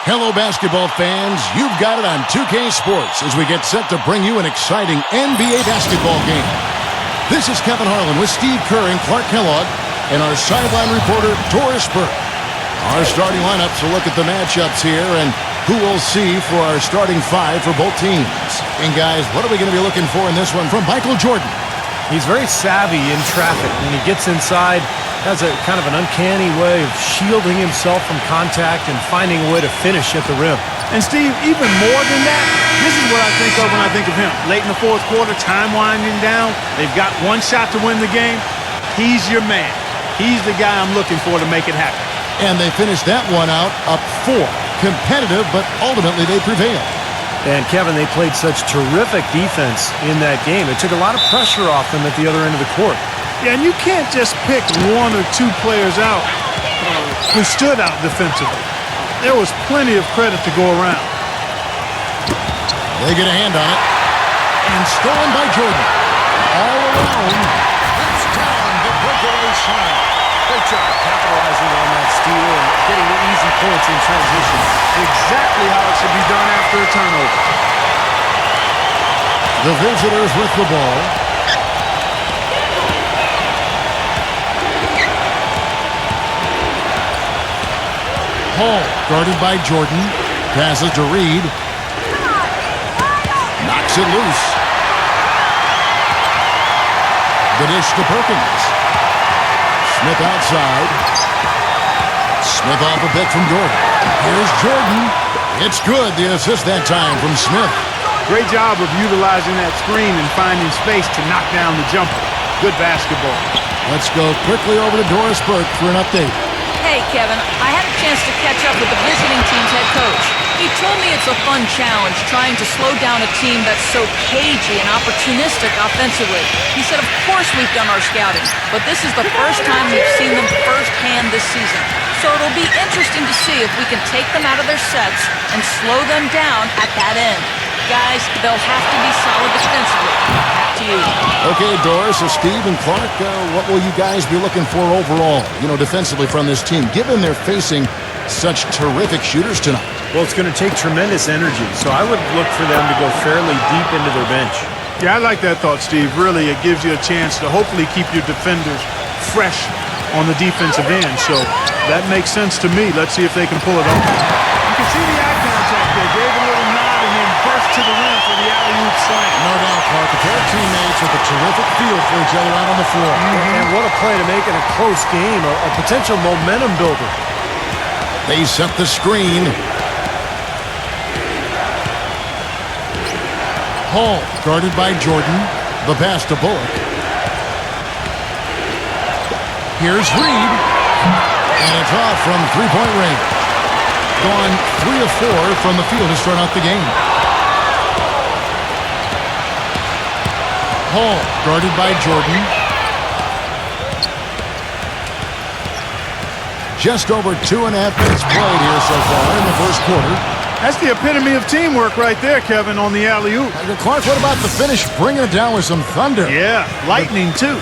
Hello, basketball fans. You've got it on 2K Sports as we get set to bring you an exciting NBA basketball game. This is Kevin Harlan with Steve Kerr and Clark Kellogg and our sideline reporter, Doris Burke. Our starting lineups will look at the matchups here and who we'll see for our starting five for both teams. And, guys, what are we going to be looking for in this one from Michael Jordan? He's very savvy in traffic. When he gets inside, has a kind of an uncanny way of shielding himself from contact and finding a way to finish at the rim. And, Steve, even more than that, this is what I think of when I think of him. Late in the fourth quarter, time winding down. They've got one shot to win the game. He's your man. He's the guy I'm looking for to make it happen. And they finished that one out up 4. Competitive, but ultimately they prevailed. And, Kevin, they played such terrific defense in that game. It took a lot of pressure off them at the other end of the court. Yeah, and you can't just pick one or two players out who stood out defensively. There was plenty of credit to go around. They get a hand on it. And stolen by Jordan. All alone. That's down the breakaway slam. Great job capitalizing on that steal and getting the easy points in transition. Exactly how it should be done after a turnover. The visitors with the ball. Hall guarded by Jordan. Passes to Reed. Knocks it loose. The dish to Perkins. Smith outside. Smith off a bit from Jordan. Here's Jordan. It's good. The assist that time from Smith. Great job of utilizing that screen and finding space to knock down the jumper. Good basketball. Let's go quickly over to Doris Burke for an update. Hey, Kevin, I had a chance to catch up with the visiting team's head coach. He told me it's a fun challenge trying to slow down a team that's so cagey and opportunistic offensively. He said, of course we've done our scouting, but this is the first time we've seen them firsthand this season. So it'll be interesting to see if we can take them out of their sets and slow them down at that end. Guys, they'll have to be solid defensively. Back to you. Okay, Doris, so Steve and Clark, what will you guys be looking for overall, defensively from this team, given they're facing such terrific shooters tonight? Well, it's going to take tremendous energy, so I would look for them to go fairly deep into their bench. Yeah, I like that thought, Steve. Really, it gives you a chance to hopefully keep your defenders fresh on the defensive end. So that makes sense to me. Let's see if they can pull it off. You can see the eye contact there. Gave a little nod and then burst to the rim for the alley-oop slam. No doubt, Clark. A pair of teammates with a terrific feel for each other out on the floor. And what a play to make in a close game, a potential momentum builder. They set the screen. Hall guarded by Jordan. The pass to Bullock. Here's Reed. And it's off from three-point range. Gone 3 of 4 from the field to start out the game. Hall guarded by Jordan. Just over 2.5 minutes played here so far in the first quarter. That's the epitome of teamwork right there, Kevin, on the alley-oop. Clark, what about the finish? Bringing it down with some thunder. Yeah, lightning, too.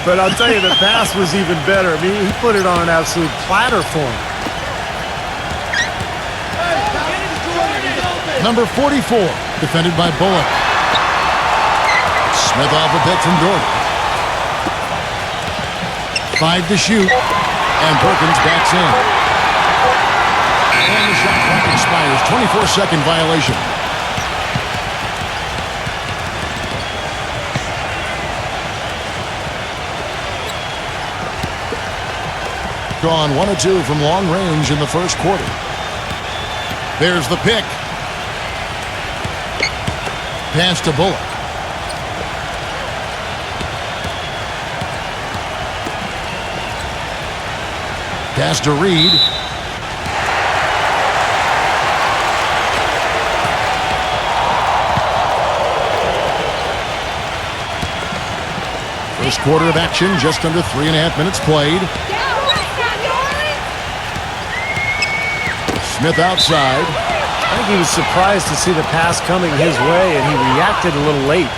But I'll tell you, the pass was even better. I mean, he put it on an absolute platter for him. Number 44, defended by Bullock. Smith off a bit from Jordan. 5 to shoot, and Perkins backs in. And the shot clock expires. 24-second violation. Gone 1 of 2 from long range in the first quarter. There's the pick. Pass to Bullock. Pass to Reed. First quarter of action, just under 3.5 minutes played. Smith outside. I think he was surprised to see the pass coming his way, and he reacted a little late.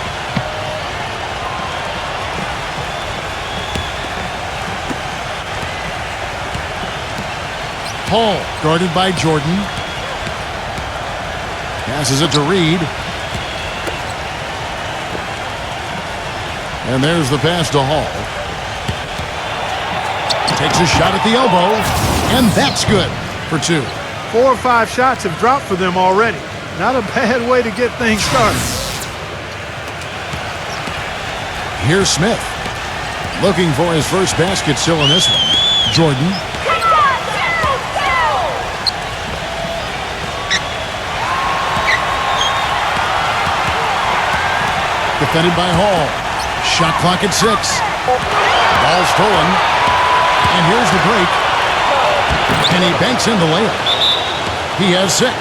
Hall, guarded by Jordan. Passes it to Reed. And there's the pass to Hall. Takes a shot at the elbow. And that's good for 2. 4 or 5 shots have dropped for them already. Not a bad way to get things started. Here's Smith. Looking for his first basket still in this one. Jordan. Defended by Hall. Shot clock at 6. Ball stolen. And here's the break. And he banks in the layup. He has 6.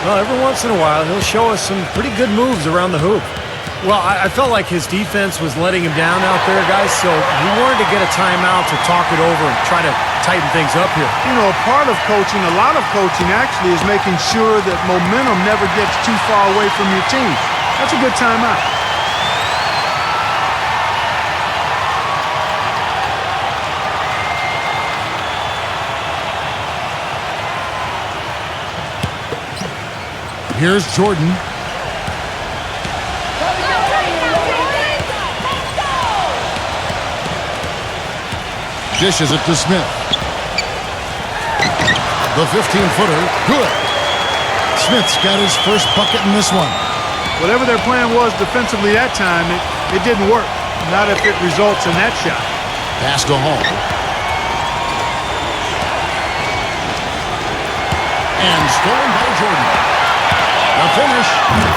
Well, every once in a while, he'll show us some pretty good moves around the hoop. Well, I felt like his defense was letting him down out there, guys, so he wanted to get a timeout to talk it over and try to tighten things up here. You know, part of coaching, a lot of coaching actually, is making sure that momentum never gets too far away from your team. That's a good timeout. Here's Jordan. Dishes it to Smith. The 15-footer, good. Smith's got his first bucket in this one. Whatever their plan was defensively that time, it didn't work. Not if it results in that shot. Pass to Hall. And stolen by Jordan. The finish.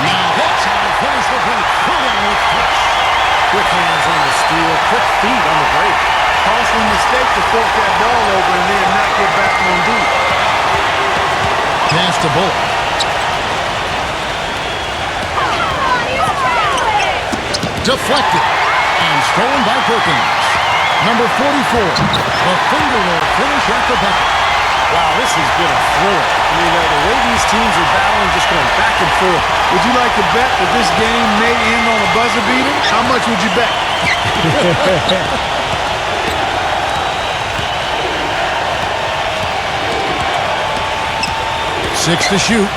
Now that's how to finish the break. Full with touch. Quick hands on the steal, quick feet on the break. Costly mistake to fork that ball over and then not get back on deep. Pass to Bullock. Deflected. And stolen by Perkins. Number 44. The finger roll finish at the bucket. Wow, this has been a thriller. I mean, the way these teams are battling, just going back and forth. Would you like to bet that this game may end on a buzzer beater? How much would you bet? 6 to shoot.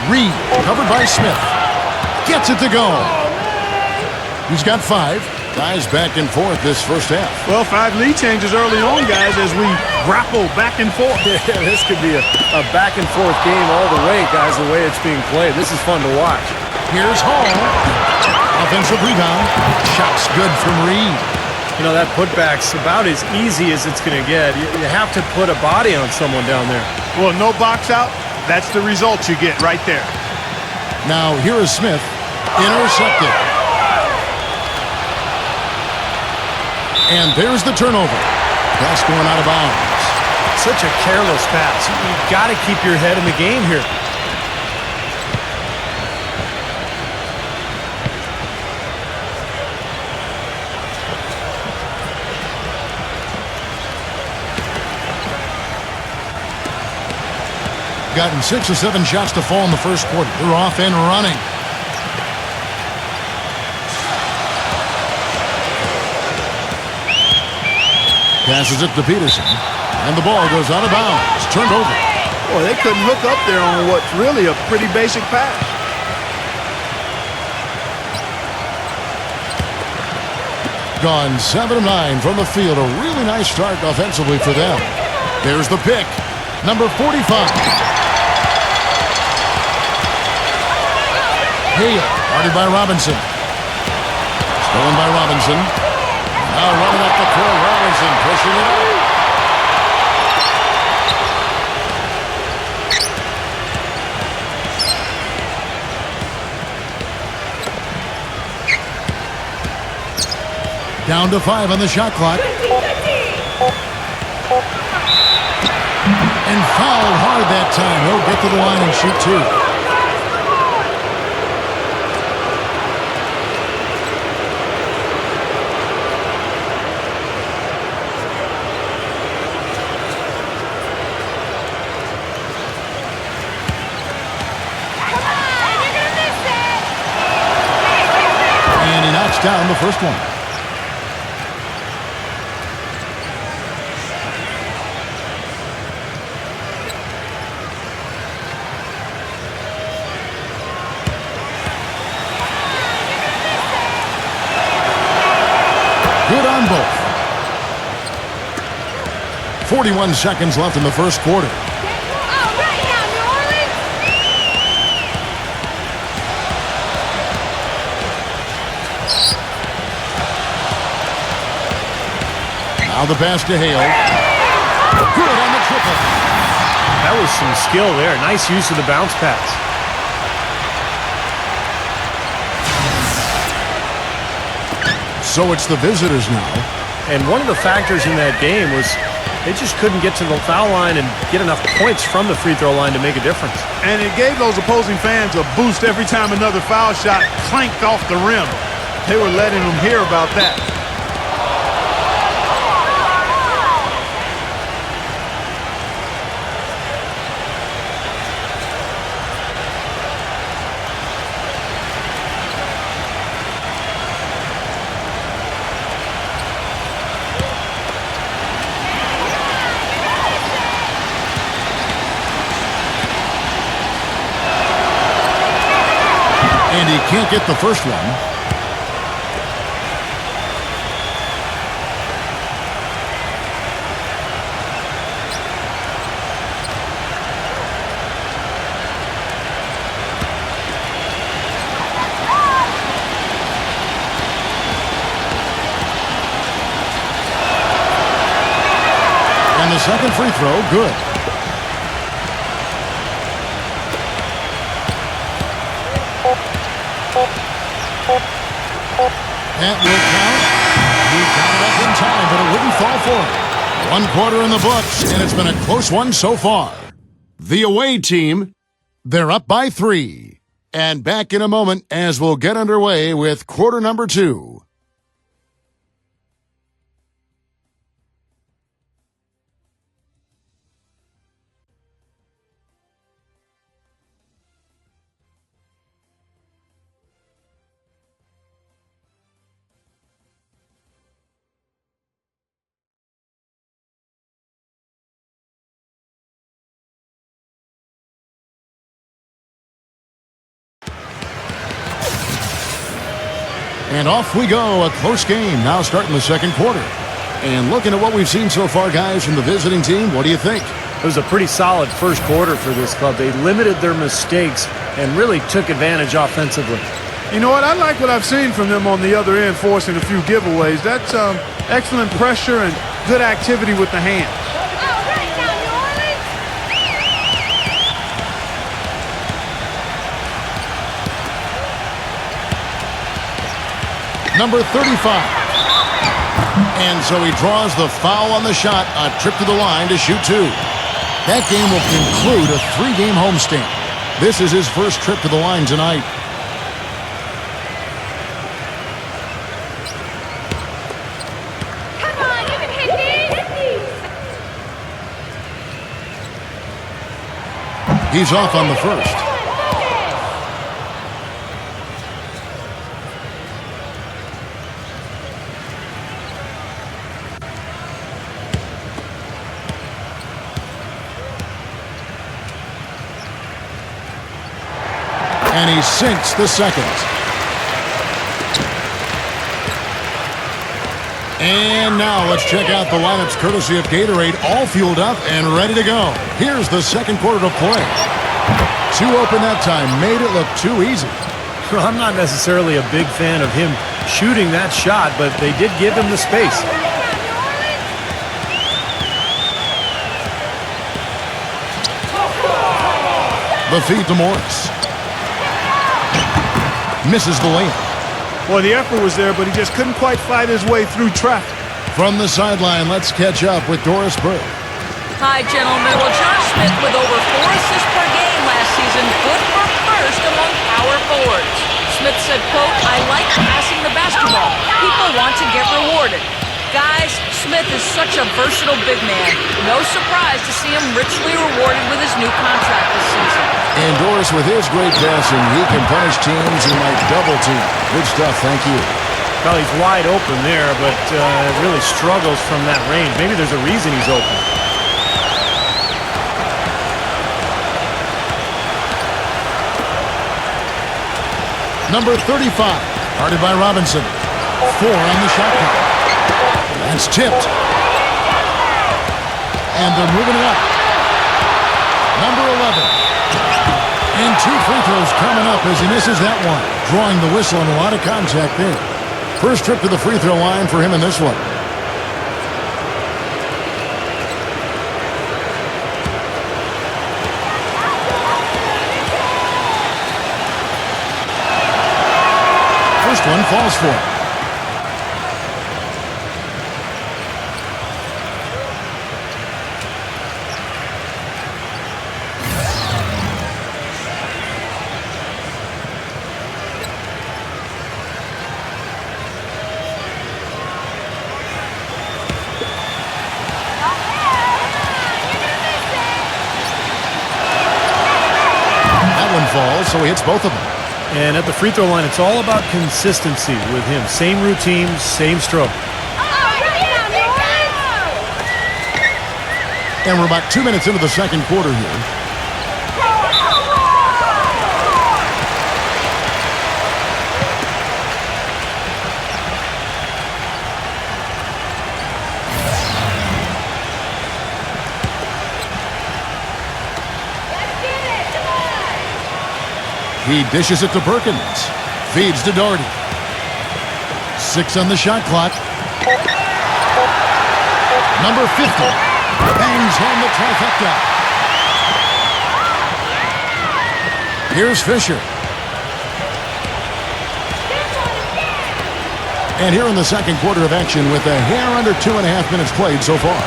Reed, covered by Smith. Gets it to go. He's got 5. Guys back and forth this first half. Well, 5 lead changes early on, guys, as we grapple back and forth. Yeah, this could be a back and forth game all the way, guys, the way it's being played. This is fun to watch. Here's Hall. Offensive rebound. Shot's good from Reed. You know, that putback's about as easy as it's going to get. You have to put a body on someone down there. Well, no box out. That's the result you get right there. Now, here is Smith. Intercepted. And there's the turnover. Pass going out of bounds. Such a careless pass. You've got to keep your head in the game here. Gotten 6 or 7 shots to fall in the first quarter. They're off and running. Passes it to Peterson. And the ball goes out of bounds. Turned over. Boy, they couldn't hook up there on what's really a pretty basic pass. Gone 7 of 9 from the field. A really nice start offensively for them. There's the pick. Number 45. Hale, guarded by Robinson. Stolen by Robinson. Now running up the court, Robinson pushing it up. Down to 5 on the shot clock. And fouled hard that time. He'll get to the line and shoot 2. Down the first one. 41 seconds left in the first quarter. Now the pass to Hale. Good on the triple. That was some skill there. Nice use of the bounce pass. So it's the visitors now. And one of the factors in that game was they just couldn't get to the foul line and get enough points from the free throw line to make a difference. And it gave those opposing fans a boost every time another foul shot clanked off the rim. They were letting them hear about that. And he can't get the first one. And the second free throw, good. That will count. He counted up in time, but it wouldn't fall for him. 1 quarter in the books, and it's been a close one so far. The away team, they're up by 3. And back in a moment as we'll get underway with quarter number 2. And off we go, a close game now starting the second quarter. And looking at what we've seen so far, guys, from the visiting team, what do you think? It was a pretty solid first quarter for this club. They limited their mistakes and really took advantage offensively. You know what? I like what I've seen from them on the other end, forcing a few giveaways. That's excellent pressure and good activity with the hands. Number 35. And so he draws the foul on the shot, a trip to the line to shoot 2. That game will conclude a 3-game homestand. This is his first trip to the line tonight. Come on, you can hit these! He's off on the first. And he sinks the second. And now let's check out the lineups courtesy of Gatorade, all fueled up and ready to go. Here's the second quarter to play. 2 open that time, made it look too easy. Well, I'm not necessarily a big fan of him shooting that shot, but they did give him the space. The feed to Morris. Misses the layup. Well, the effort was there, but he just couldn't quite fight his way through traffic. From the sideline, let's catch up with Doris Burke. Hi, gentlemen. Well, John Smith with over 4 assists per game last season, good for first among power forwards. Smith said, quote, "I like passing the basketball. People want to get rewarded." Guys, Smith is such a versatile big man. No surprise to see him richly rewarded with his new contract this season. And Doris, with his great passing, he can punish teams who might double team. Good stuff, thank you. Well, he's wide open there, but really struggles from that range. Maybe there's a reason he's open. Number 35, guarded by Robinson. 4 on the shot clock. That's tipped. And they're moving it up. Number 11. And 2 free throws coming up as he misses that one. Drawing the whistle and a lot of contact there. First trip to the free throw line for him in this one. First one falls for him. Falls, so he hits both of them. And at the free throw line, it's all about consistency with him. Same routine, same stroke. And we're about 2 minutes into the second quarter here. He dishes it to Perkins. Feeds to Doherty. 6 on the shot clock. Number 50. Bangs home the trifecta. Here's Fisher. And here in the second quarter of action with a hair under 2.5 minutes played so far.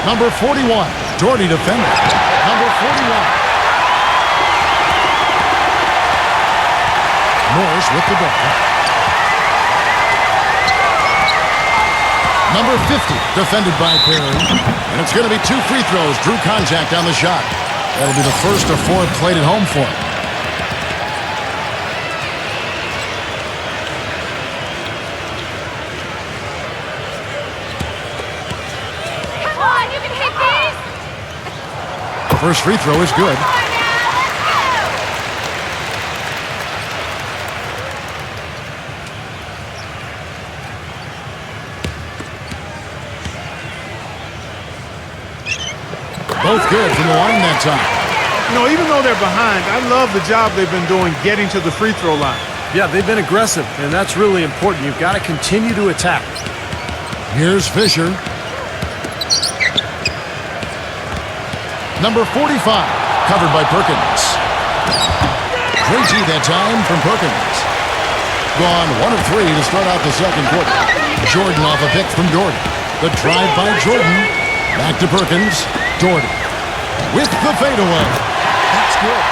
Number 41. Doherty defending. Number 41. Morris with the ball. Number 50, defended by Perry. And it's going to be 2 free throws. Drew contact on the shot. That'll be the first of 4 played at home for him. First free throw is good. Both good from the line that time. You know, even though they're behind, I love the job they've been doing getting to the free throw line. Yeah, they've been aggressive, and that's really important. You've got to continue to attack. Here's Fisher. Number 45, covered by Perkins. Great G that time from Perkins. Gone 1 of 3 to start out the second quarter. Jordan off a pick from Doherty. The drive by Jordan. Back to Perkins. Doherty with the fadeaway. That's good.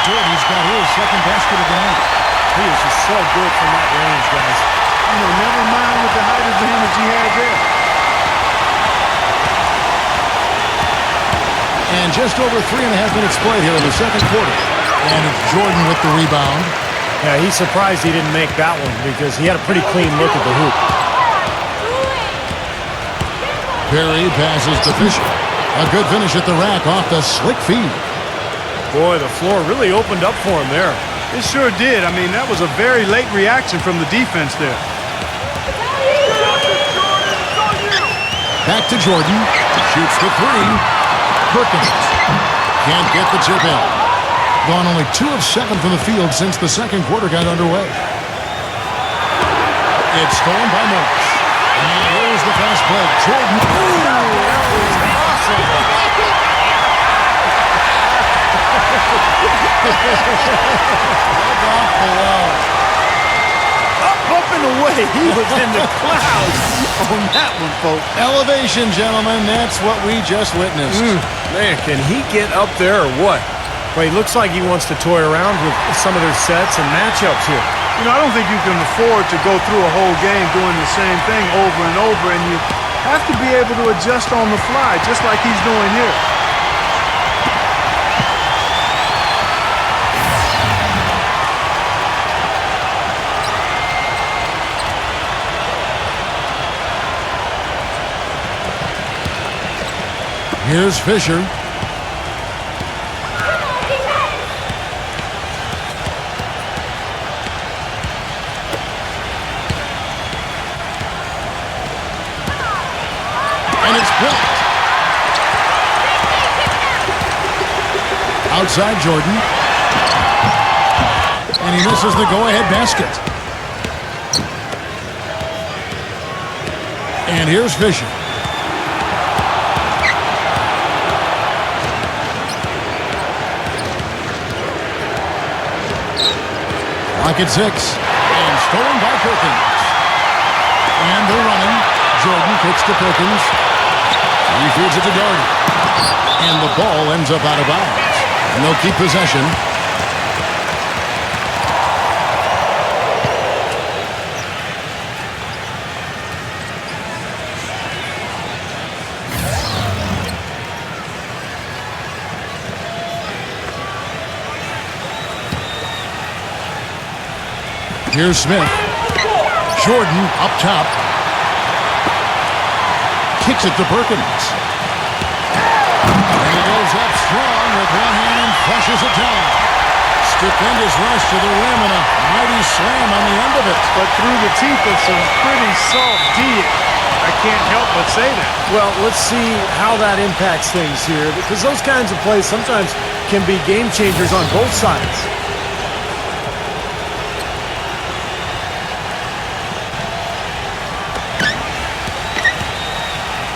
Doherty's got his second basket of the night. He is just so good from that range, guys. You know, never mind with the height advantage he had there. And just over 3.5 minutes played here in the second quarter. And it's Jordan with the rebound. Yeah, he's surprised he didn't make that one because he had a pretty clean look at the hoop. Perry passes to Fisher. A good finish at the rack off the slick feed. Boy, the floor really opened up for him there. It sure did. I mean, that was a very late reaction from the defense there. Back to Jordan. Shoots the 3. Perkins can't get the chip in. Gone only 2 of 7 from the field since the second quarter got underway. It's stolen by Morris. And here's the fast break. Jordan. Ooh, that was awesome. Look off below. Up and away. He was in the clouds on that one, folks. Elevation, gentlemen. That's what we just witnessed. Man, can he get up there or what? Well, he looks like he wants to toy around with some of their sets and matchups here. You know, I don't think you can afford to go through a whole game doing the same thing over and over, and you have to be able to adjust on the fly, just like he's doing here. Here's Fisher. Outside Jordan. And he misses the go-ahead basket. And here's Fisher. Clock at 6. And stolen by Perkins. And they're running. Jordan kicks to Perkins. He feeds it to Doherty. And the ball ends up out of bounds. And they'll keep possession. Here's Smith. Jordan up top. Kicks it to Perkins. And he goes up strong with one hand and flushes it down. Stupendous rush to the rim and a mighty slam on the end of it. But through the teeth of some pretty soft D. I can't help but say that. Well, let's see how that impacts things here, because those kinds of plays sometimes can be game changers on both sides.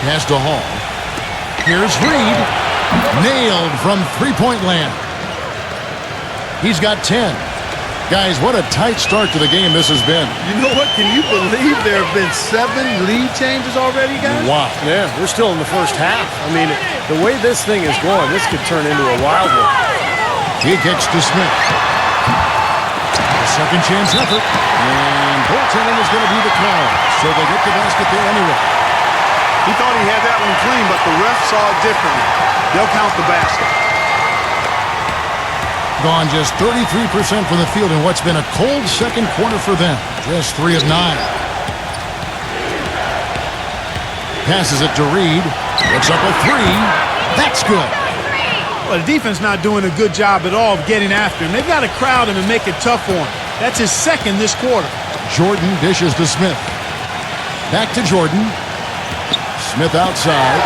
Pass to Hall. Here's Reed. Nailed from three-point land. He's got 10. Guys, what a tight start to the game this has been. You know what? Can you believe there have been 7 lead changes already, guys? Wow. Yeah, we're still in the first half. I mean, the way this thing is going, this could turn into a wild one. He kicks to Smith. A second chance effort. And goaltending is going to be the call. So they get the basket there anyway. He thought he had that one clean, but the ref saw it differently. They'll count the basket. Gone just 33% from the field in what's been a cold second quarter for them. Just 3 of 9. Passes it to Reed. Puts up a 3. That's good. Well, the defense not doing a good job at all of getting after him. They've got to crowd him and make it tough for him. That's his second this quarter. Jordan dishes to Smith. Back to Jordan. Smith outside.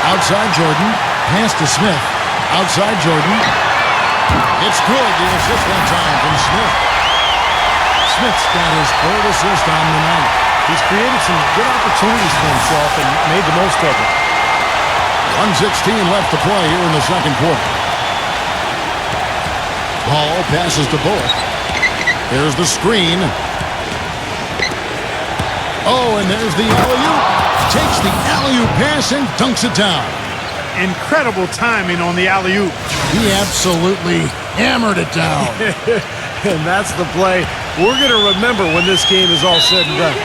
Outside Jordan. Pass to Smith. Outside Jordan. It's good. The assist that time from Smith. Smith's got his third assist on the night. He's created some good opportunities for himself and made the most of it. 1:16 left to play here in the second quarter. Hall passes to Bullock. There's the screen. Oh, and there's the alley-oop. Takes the alley-oop pass and dunks it down. Incredible timing on the alley-oop. He absolutely hammered it down. And that's the play we're going to remember when this game is all said and done.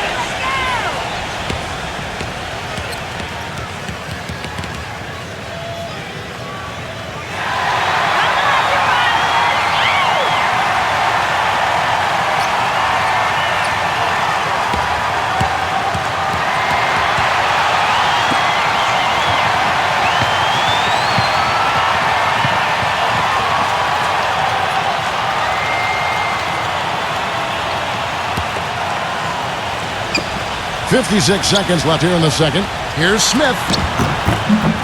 .56 seconds left here in the second. Here's Smith.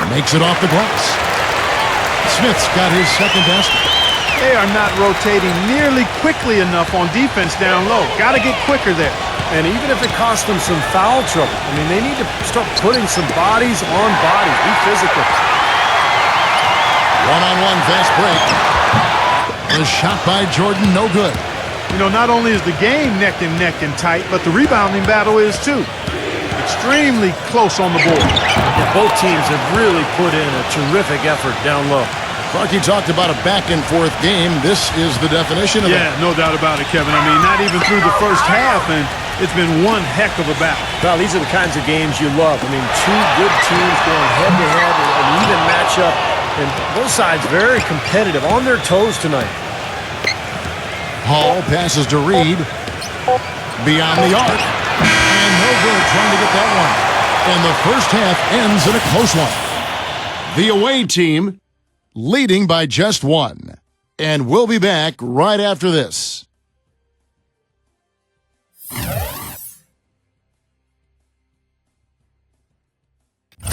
Makes it off the glass. Smith's got his second basket. They are not rotating nearly quickly enough on defense down low. Got to get quicker there. And even if it costs them some foul trouble, I mean, they need to start putting some bodies on bodies. Be physical. One-on-one fast break. The shot by Jordan, no good. You know, not only is the game neck and tight, but the rebounding battle is too. Extremely close on the board. Yeah, both teams have really put in a terrific effort down low. Clarky talked about a back-and-forth game. This is the definition of Yeah, no doubt about it, Kevin. I mean, not even through the first half, and it's been one heck of a battle. Well, these are the kinds of games you love. I mean, two good teams going head-to-head, an even matchup, and both sides very competitive, on their toes tonight. Hall passes to Reed. Beyond the arc. And no good trying to get that one. And the first half ends in a close one. The away team leading by just 1. And we'll be back right after this.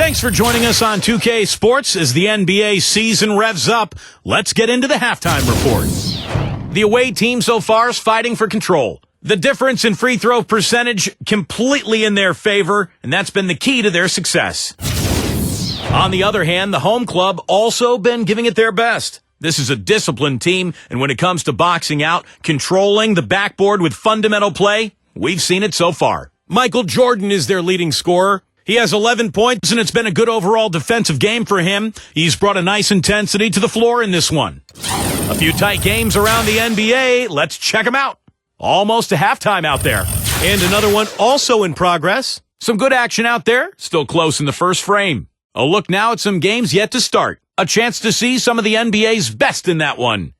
Thanks for joining us on 2K Sports as the NBA season revs up. Let's get into the halftime report. The away team so far is fighting for control. The difference in free throw percentage completely in their favor, and that's been the key to their success. On the other hand, the home club also been giving it their best. This is a disciplined team, and when it comes to boxing out, controlling the backboard with fundamental play, we've seen it so far. Michael Jordan is their leading scorer. He has 11 points, and it's been a good overall defensive game for him. He's brought a nice intensity to the floor in this one. A few tight games around the NBA. Let's check them out. Almost to halftime out there. And another one also in progress. Some good action out there. Still close in the first frame. A look now at some games yet to start. A chance to see some of the NBA's best in that one.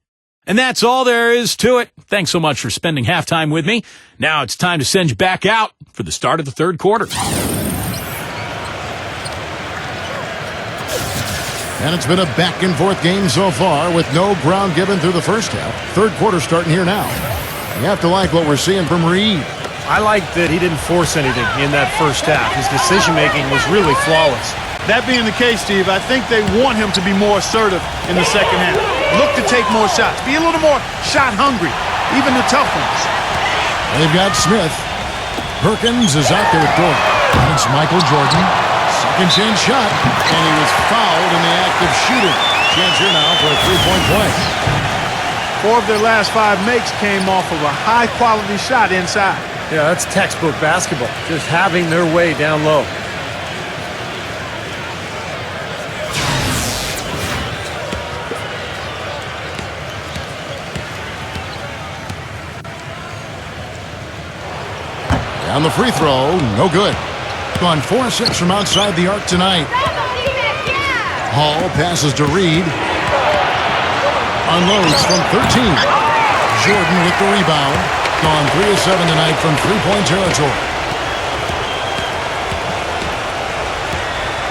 And that's all there is to it. Thanks so much for spending halftime with me. Now it's time to send you back out for the start of the third quarter. And it's been a back-and-forth game so far with no ground given through the first half. Third quarter starting here now. You have to like what we're seeing from Reed. I like that he didn't force anything in that first half. His decision-making was really flawless. That being the case, Steve, I think they want him to be more assertive in the second half. Look to take more shots. Be a little more shot hungry, even the tough ones. They've got Smith. Perkins is out there with Gordon. And it's Michael Jordan. Second chance shot. And he was fouled in the act of shooting. Chance here now for a three-point play. 4 of their last 5 makes came off of a high-quality shot inside. Yeah, that's textbook basketball. Just having their way down low. On the free throw, no good. Gone 4-6 from outside the arc tonight. Hall passes to Reed. Unloads from 13. Jordan with the rebound. Gone 3 of 7 tonight from three-point territory.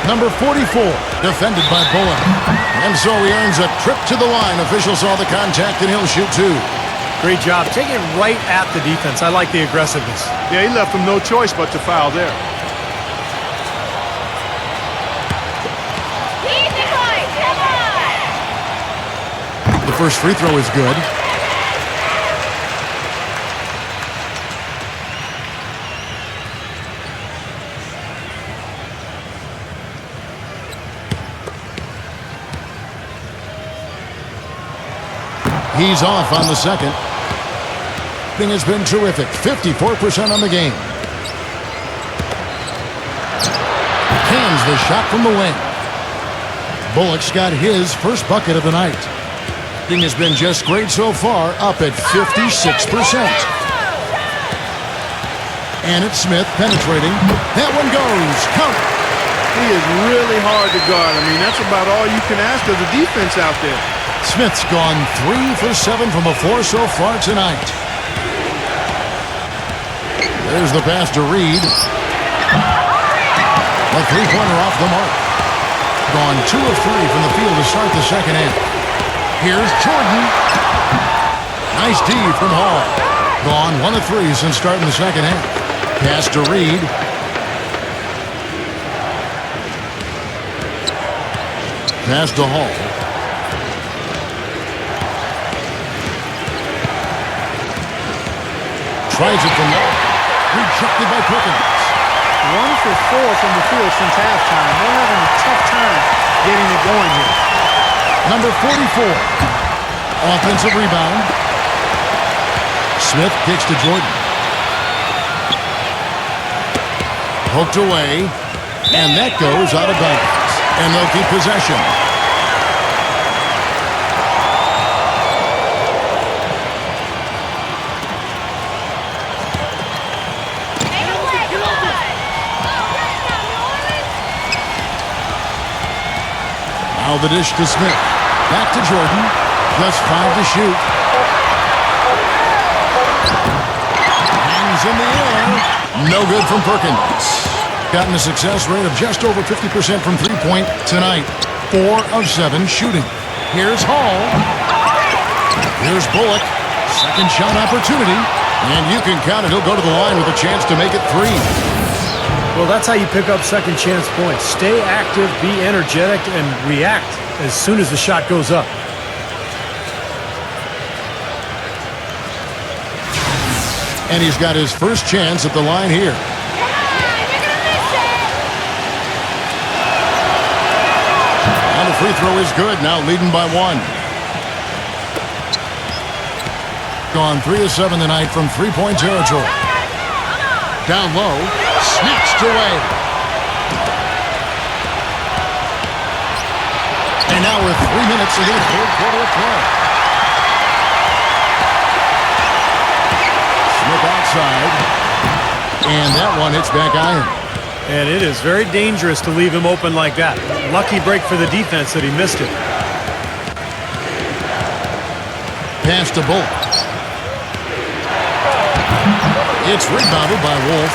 Number 44, defended by Bullock. And so he earns a trip to the line. Officials saw the contact and he'll shoot 2. Great job. Taking it right at the defense. I like the aggressiveness. Yeah, he left them no choice but to foul there. Easy boys, come on! The first free throw is good. He's off on the second. Thing has been terrific. 54% on the game. Cans the shot from the wing. Bullock's got his first bucket of the night. Thing has been just great so far, up at 56%. And it's Smith penetrating. That one goes. Count. He is really hard to guard. I mean, that's about all you can ask of the defense out there. Smith's gone 3 for 7 from the floor so far tonight. There's the pass to Reed. A three-pointer off the mark. Gone 2 of 3 from the field to start the second half. Here's Jordan. Nice D from Hall. Gone 1 of 3 since starting the second half. Pass to Reed. Pass to Hall. Tries it from Hall. Rejected by Perkins. 1 for 4 from the field since halftime. They're having a tough time getting it going here. Number 44. Offensive rebound. Smith kicks to Jordan. Poked away. And that goes out of bounds. And they'll keep possession. Now the dish to Smith. Back to Jordan. Plus 5 to shoot. Hangs in the air. No good from Perkins. Gotten a success rate of just over 50% from three-point tonight. 4 of 7 shooting. Here's Hall. Here's Bullock. Second shot opportunity. And you can count it. He'll go to the line with a chance to make it 3. Well, that's how you pick up second chance points. Stay active, be energetic, and react as soon as the shot goes up. And he's got his first chance at the line here. And the free throw is good, now leading by 1. Gone 3 of 7 tonight from three-point territory. Down low, snatched away. And now we're 3 minutes into the third quarter of play. Smith outside. And that one hits back iron. And it is very dangerous to leave him open like that. Lucky break for the defense that he missed it. Pass to Bolt. It's rebounded by Wolf.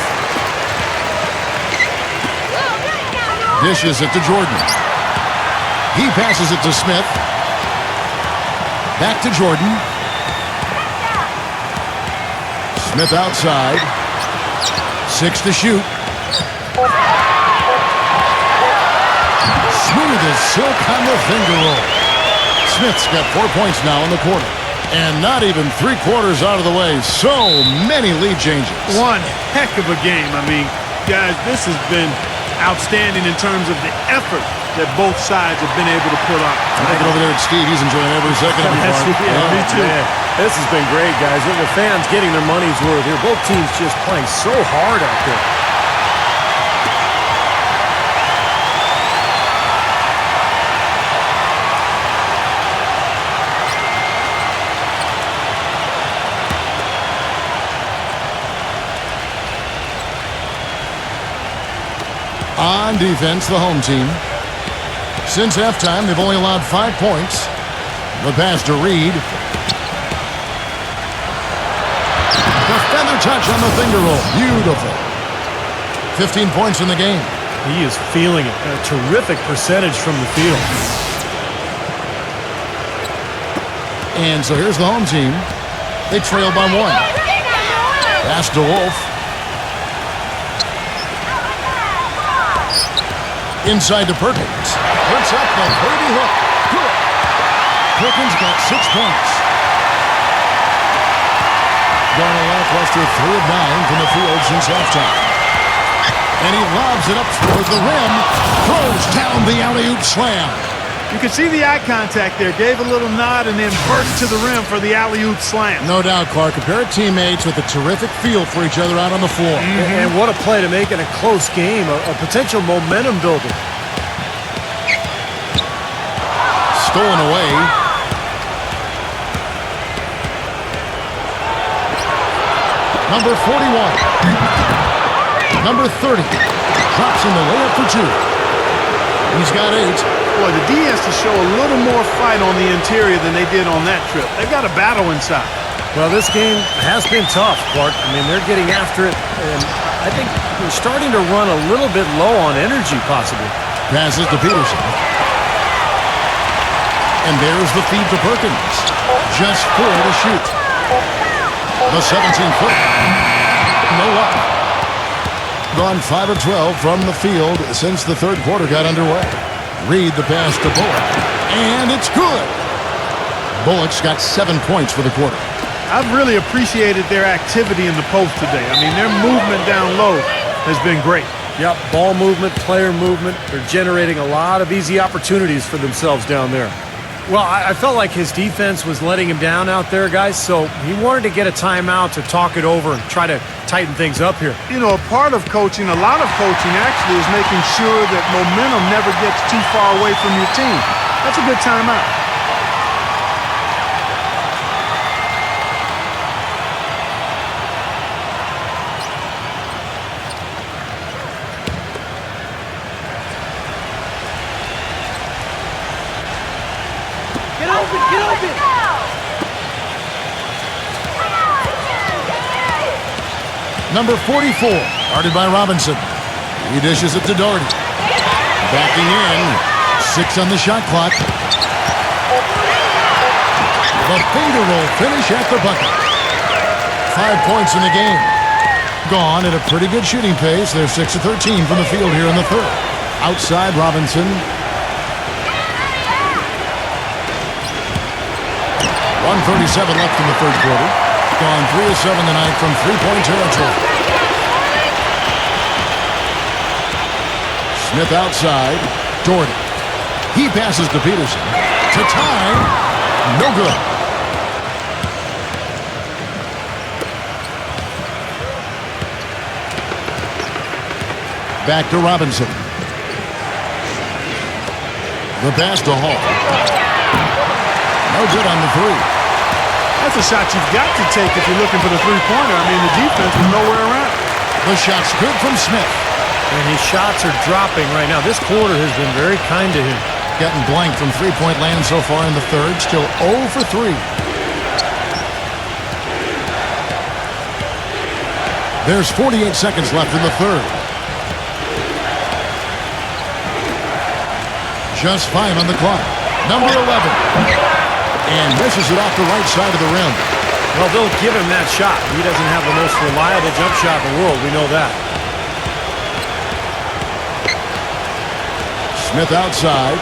Dishes it to Jordan. He passes it to Smith. Back to Jordan. Smith outside. 6 to shoot. Smooth as silk on the finger roll. Smith's got 4 points now in the quarter. And not even 3/4 out of the way. So many lead changes. One heck of a game. I mean, guys, this has been outstanding in terms of the effort that both sides have been able to put on. Take it over there at Steve. He's enjoying every second of it. Me too. Man, this has been great, guys. The fans getting their money's worth here. Both teams just playing so hard out there. On defense, the home team. Since halftime, they've only allowed 5 points. The pass to Reed. The feather touch on the finger roll. Beautiful. 15 points in the game. He is feeling it. A terrific percentage from the field. And so here's the home team. They trail by 1. Pass to Wolf. Inside to Perkins. Puts up the birdie hook. Good. Perkins got 6 points. Gone a lackluster 3 of 9 from the field since halftime. And he lobs it up toward the rim. Throws down the alley-oop slam. You can see the eye contact there. Gave a little nod and then burst to the rim for the alley-oop slam. No doubt, Clark. A pair of teammates with a terrific feel for each other out on the floor. And what a play to make in a close game. A potential momentum builder. Stolen away. Number 41. Number 30. Drops in the layup for 2. He's got 8. Boy, the D has to show a little more fight on the interior than they did on that trip. They've got a battle inside. Well, this game has been tough, Clark. I mean, they're getting after it, and I think they're starting to run a little bit low on energy, possibly. Passes to Peterson. And there's the feed to Perkins. Just 4 to shoot. The 17-foot. No luck. Gone 5 of 12 from the field since the third quarter got underway. Reed the pass to Bullock. And it's good. Bullock's got 7 points for the quarter. I've really appreciated their activity in the post today. I mean, their movement down low has been great. Yep, ball movement, player movement. They're generating a lot of easy opportunities for themselves down there. Well, I felt like his defense was letting him down out there, guys, so he wanted to get a timeout to talk it over and try to tighten things up here. You know, a part of coaching, a lot of coaching actually is making sure that momentum never gets too far away from your team. That's a good timeout. Get open! Number 44, guarded by Robinson. He dishes it to Doherty. Backing in, 6 on the shot clock. The finger roll finish at the bucket. 5 points in the game. Gone at a pretty good shooting pace. They're 6 of 13 from the field here in the third. Outside Robinson. 1:37 left in the third quarter. Gone 3 of 7 tonight from three-point territory. Smith outside. Jordan. He passes to Peterson. To time. No good. Back to Robinson. The pass to Hall. No good on the three. That's a shot you've got to take if you're looking for the three-pointer. I mean, the defense was nowhere around. The shot's good from Smith. And his shots are dropping right now. This quarter has been very kind to him. Getting blank from three-point land so far in the third. Still 0 for 3. There's 48 seconds left in the third. Just 5 on the clock. Number 11. And misses it off the right side of the rim. Well, they'll give him that shot. He doesn't have the most reliable jump shot in the world. We know that. Smith outside.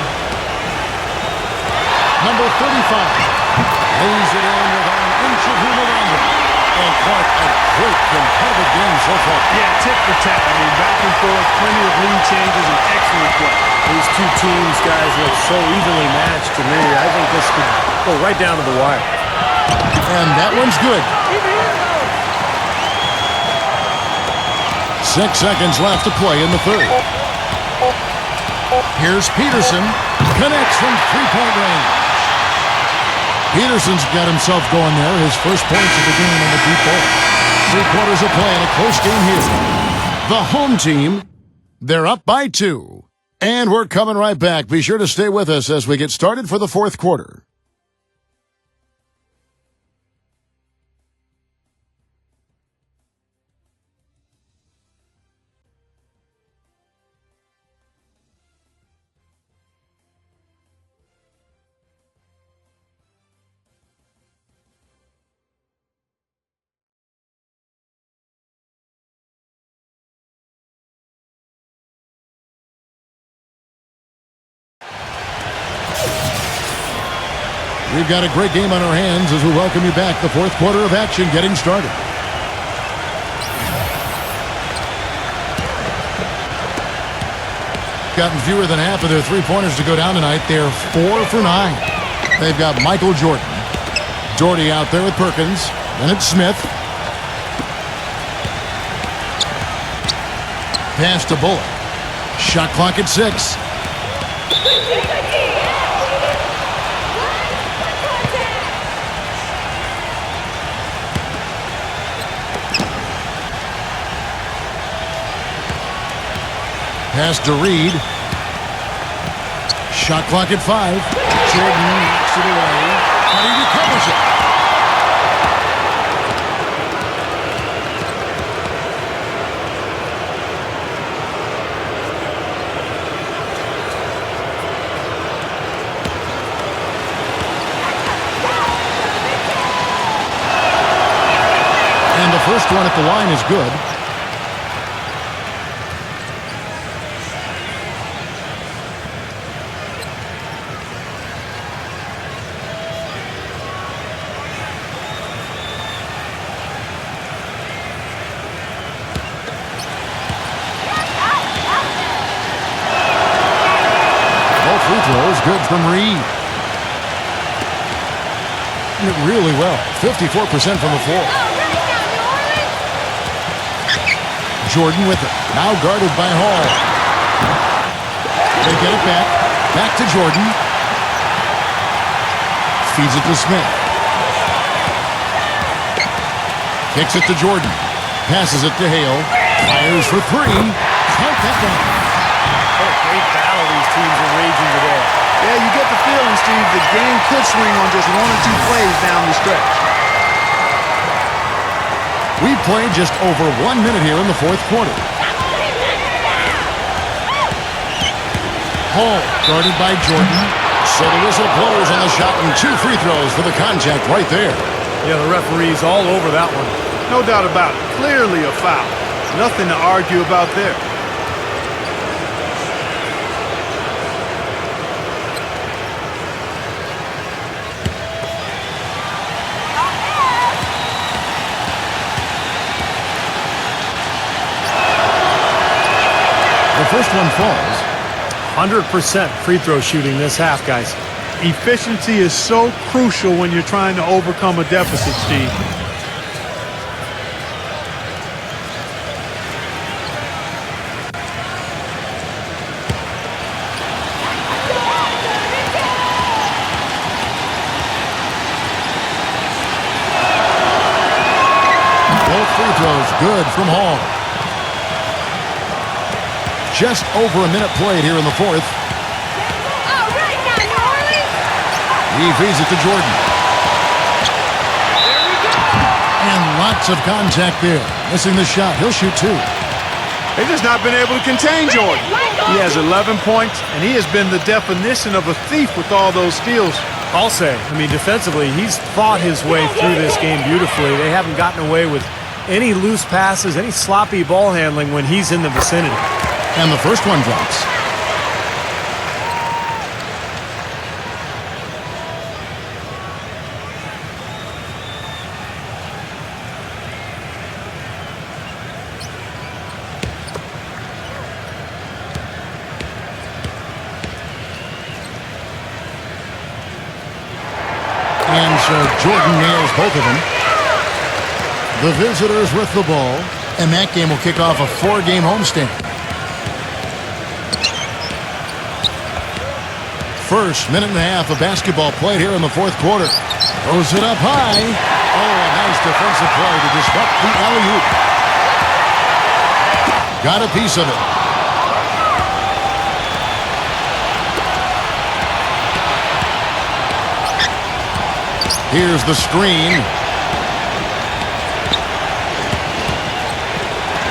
Number 35. Lays it in with an inch of room around him. And Clark, a great competitive game so far. Yeah, tit for tat. I mean, back and forth, plenty of lead changes, and excellent play. These two teams, guys, look so evenly matched to me. I think this could go right down to the wire. And that one's good. 6 seconds left to play in the third. Here's Peterson. Connects from three-point range. Peterson's got himself going there. His first points of the game on the deep ball. 3 quarters of play in a close game here. The home team, they're up by 2. And we're coming right back. Be sure to stay with us as we get started for the fourth quarter. We've got a great game on our hands as we welcome you back. The fourth quarter of action getting started. Gotten fewer than half of their three-pointers to go down tonight. They're 4 for 9. They've got Michael Jordan. Jordy out there with Perkins. Then it's Smith. Pass to Bullock. Shot clock at 6. Pass to Reed. Shot clock at 5. Jordan knocks it away, but he recovers it. And the first one at the line is good. Free throws, good from Reed. Did really well. 54% from the floor. Jordan with it. Now guarded by Hall. They get it back. Back to Jordan. Feeds it to Smith. Kicks it to Jordan. Passes it to Hale. Fires for 3. Count that down. What a great battle these teams are raging today. Yeah, you get the feeling, Steve, the game could swing on just 1 or 2 plays down the stretch. We've played just over 1 minute here in the fourth quarter. Hall guarded by Jordan. So the whistle blows on the shot and 2 free throws for the contact right there. Yeah, the referee's all over that one. No doubt about it. Clearly a foul. Nothing to argue about there. The first one falls. 100% free throw shooting this half, guys. Efficiency is so crucial when you're trying to overcome a deficit, Steve. Both free throws good from Hall. Just over a minute played here in the fourth. He feeds it to Jordan. And lots of contact there. Missing the shot. He'll shoot two. They've just not been able to contain Jordan. He has 11 points, and he has been the definition of a thief with all those steals. I'll say, defensively, he's fought his way through this game beautifully. They haven't gotten away with any loose passes, any sloppy ball handling when he's in the vicinity. And the first one drops. And so Jordan nails both of them. The visitors with the ball. And that game will kick off a 4-game homestand. First minute and a half of basketball played here in the fourth quarter. Throws it up high. Oh, a nice defensive play to disrupt the alley-oop. Got a piece of it. Here's the screen.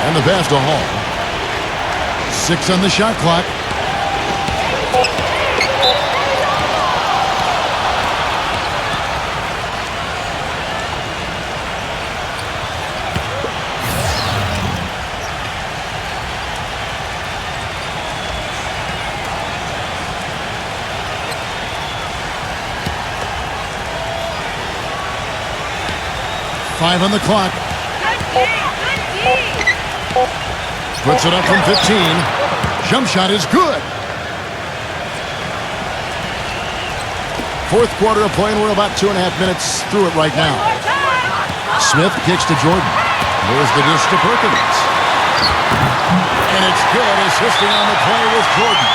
And the pass to Hall. 6 on the shot clock. Five on the clock. Puts it up from 15. Jump shot is good. Fourth quarter of play, and we're about 2.5 minutes through it right now. Smith kicks to Jordan. There's the dish to Perkins. And it's good, assisting on the play with Jordan.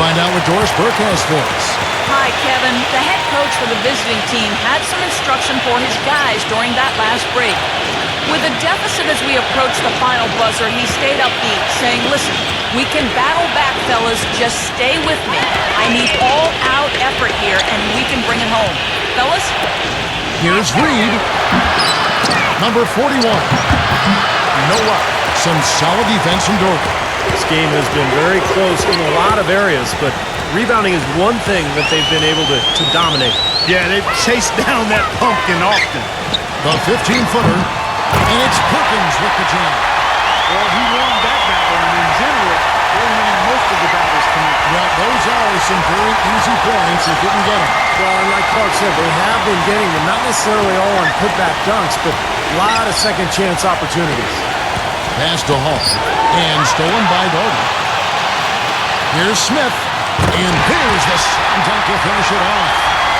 Find out what Doris Burke has for us. Hi, Kevin. The head coach for the visiting team had some instruction for his guys during that last break. With a deficit as we approach the final buzzer, he stayed upbeat, saying, listen, we can battle back, fellas. Just stay with me. I need all-out effort here, and we can bring it home. Fellas? Here's Reed. Number 41. Noah. Some solid defense from Dorgan. This game has been very close in a lot of areas, but rebounding is one thing that they've been able to dominate. Yeah, they've chased down that pumpkin often. The 15-footer, and it's Perkins with the jam. Well, he won that battle, and in general, they're winning most of the battles tonight. Well, those are some very easy points if you can get them. Well, and like Clark said, they have been getting them, not necessarily all on putback dunks, but a lot of second-chance opportunities. Pass to Hall, and stolen by Darden. Here's Smith, and here's the slam dunk to finish it off.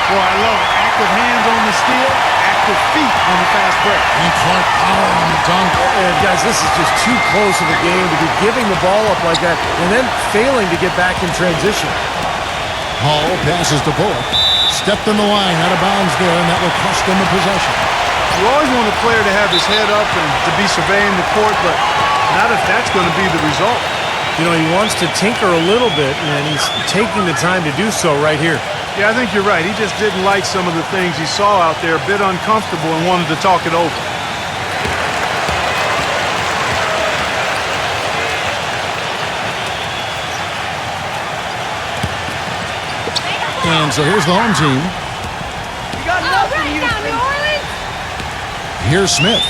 Boy, I love it. Active hands on the steal, active feet on the fast break. And Clark power on the dunk. And guys, this is just too close of a game to be giving the ball up like that and then failing to get back in transition. Hall passes to Bullock. Stepped in the line, out of bounds there, and that will cost them the possession. You always want a player to have his head up and to be surveying the court, but not if that's going to be the result. You know, he wants to tinker a little bit, and he's taking the time to do so right here. Yeah, I think you're right. He just didn't like some of the things he saw out there, a bit uncomfortable, and wanted to talk it over. And so here's the home team. You got nothing, Houston. Here's Smith.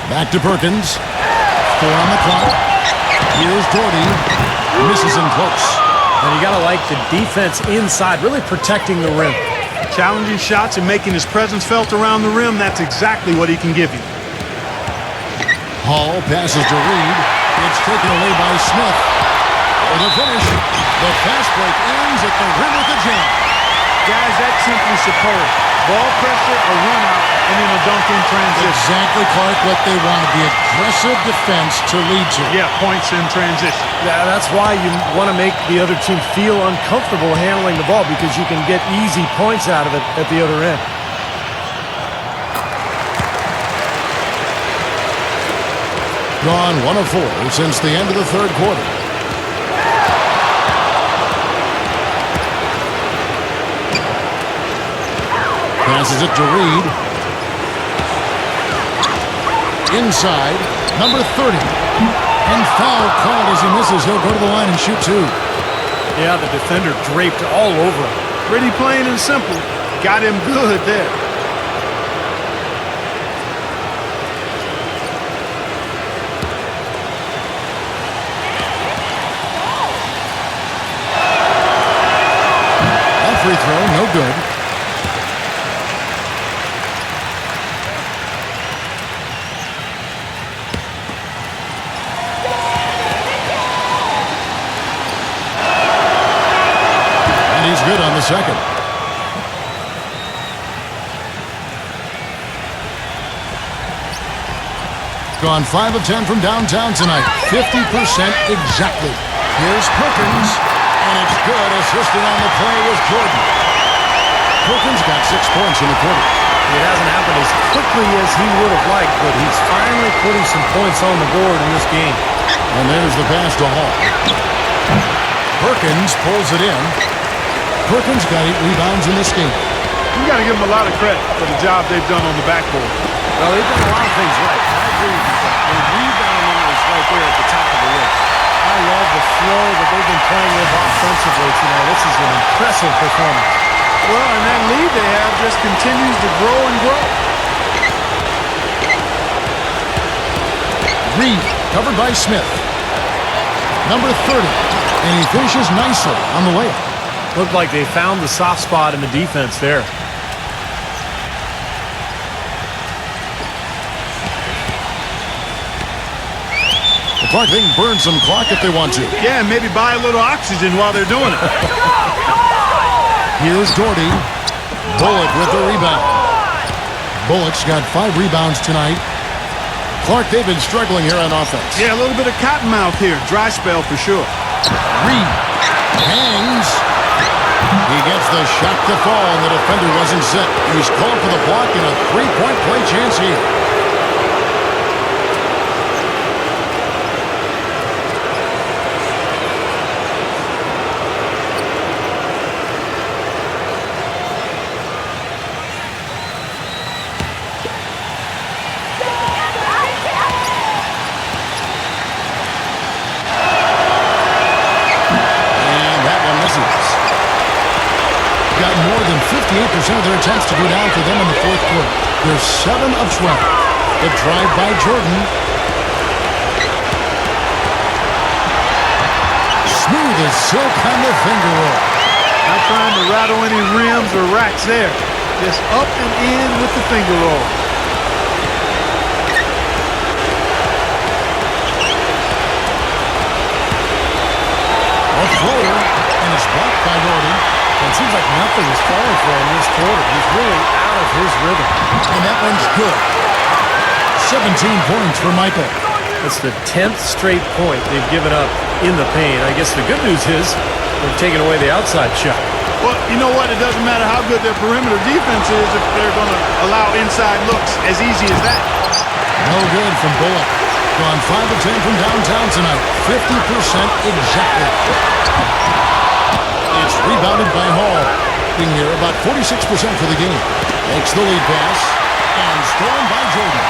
Back to Perkins. 4 on the clock. Here's Doherty. Misses him close. And you got to like the defense inside, really protecting the rim. Challenging shots and making his presence felt around the rim, that's exactly what he can give you. Hall passes to Reed. It's taken away by Smith. For the finish, the fast break ends at the rim with a jam. Guys, that's simply superb. Ball pressure, a run out, and then a dunk in transition. Exactly, Clark, what they wanted. The aggressive defense to lead to. Yeah, points in transition. Yeah, that's why you want to make the other team feel uncomfortable handling the ball, because you can get easy points out of it at the other end. Gone 1 of 4 since the end of the third quarter. Passes it to Reed. Inside, number 30. And foul called as he misses. He'll go to the line and shoot 2. Yeah, the defender draped all over him. Pretty plain and simple. Got him good there. That free throw, no good. He's good on the second. Gone 5 of 10 from downtown tonight. 50% exactly. Here's Perkins, and it's good. Assisting on the play is Jordan. Perkins got 6 points in the quarter. It hasn't happened as quickly as he would have liked, but he's finally putting some points on the board in this game. And there's the pass to Hall. Perkins pulls it in. Perkins got 8 rebounds in this game. You got to give them a lot of credit for the job they've done on the backboard. Well, they've done a lot of things right. I agree with you. The rebounding is right there at the top of the list. I love the flow that they've been playing with offensively tonight. This is an impressive performance. Well, and that lead they have just continues to grow and grow. Reed, covered by Smith. Number 30, and he finishes nicely on the layup. Looked like they found the soft spot in the defense there. The Clark, they can burn some clock if they want to. Yeah, and maybe buy a little oxygen while they're doing it. Here's Doherty. Bullock with the rebound. Bullock's got 5 rebounds tonight. Clark, they've been struggling here on offense. Yeah, a little bit of cottonmouth here. Dry spell for sure. Reed hangs. He gets the shot to fall, and the defender wasn't set. He's called for the block and a 3-point play chance here. Got more than 58% of their attempts to go down for them in the fourth quarter. They're 7 of 12. The drive by Jordan. Smooth as silk on the finger roll. Not trying to rattle any rims or racks there. Just up and in with the finger roll. A floater, and it's blocked by Doherty. It seems like nothing is falling for him this quarter. He's really out of his rhythm. And that one's good. 17 points for Michael. That's the 10th straight point they've given up in the paint. I guess the good news is they're taking away the outside shot. Well, you know what? It doesn't matter how good their perimeter defense is if they're going to allow inside looks as easy as that. No good from Bullock. Gone 5 of 10 from downtown tonight. 50% exactly. It's rebounded by Hall. Being here about 46% for the game. Makes the lead pass. And stormed by Jordan.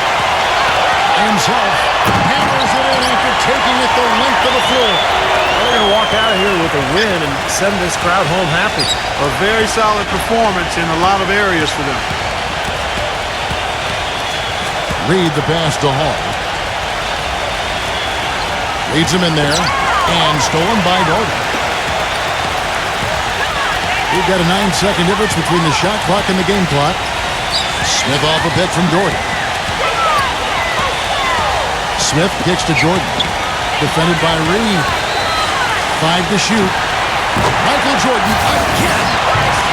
himself hammers it in after taking it the length of the floor. They're going to walk out of here with a win and send this crowd home happy. A very solid performance in a lot of areas for them. Reed the pass to Hall. Leads him in there. And stolen by Norton. We've got a 9-second difference between the shot clock and the game clock. Smith off a pick from Jordan. Smith kicks to Jordan. Defended by Reed. 5 to shoot. Michael Jordan again.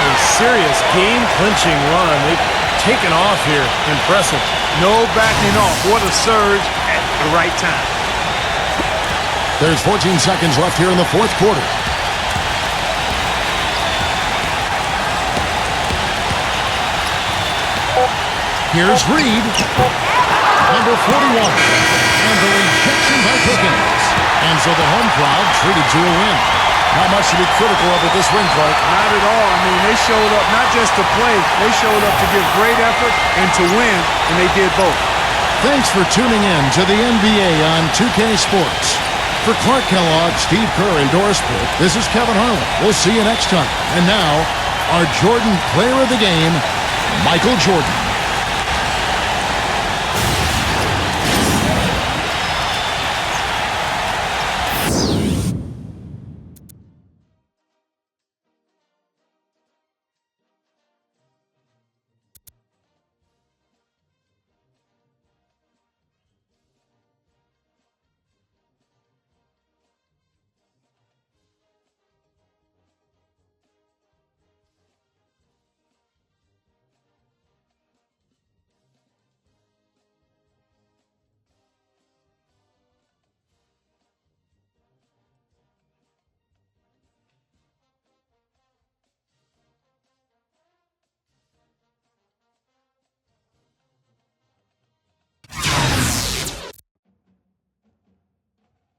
A serious game-clinching run. They've taken off here. Impressive. No backing off. What a surge at the right time. There's 14 seconds left here in the fourth quarter. Here's Reed. Number 41. And the rejection by Pickens. And so the home crowd treated to a win. Not much to be critical of at this ring, Clark. Not at all. I mean, they showed up not just to play. They showed up to give great effort and to win, and they did both. Thanks for tuning in to the NBA on 2K Sports. For Clark Kellogg, Steve Kerr, and Doris Burke, this is Kevin Harlan. We'll see you next time. And now, our Jordan Player of the Game, Michael Jordan.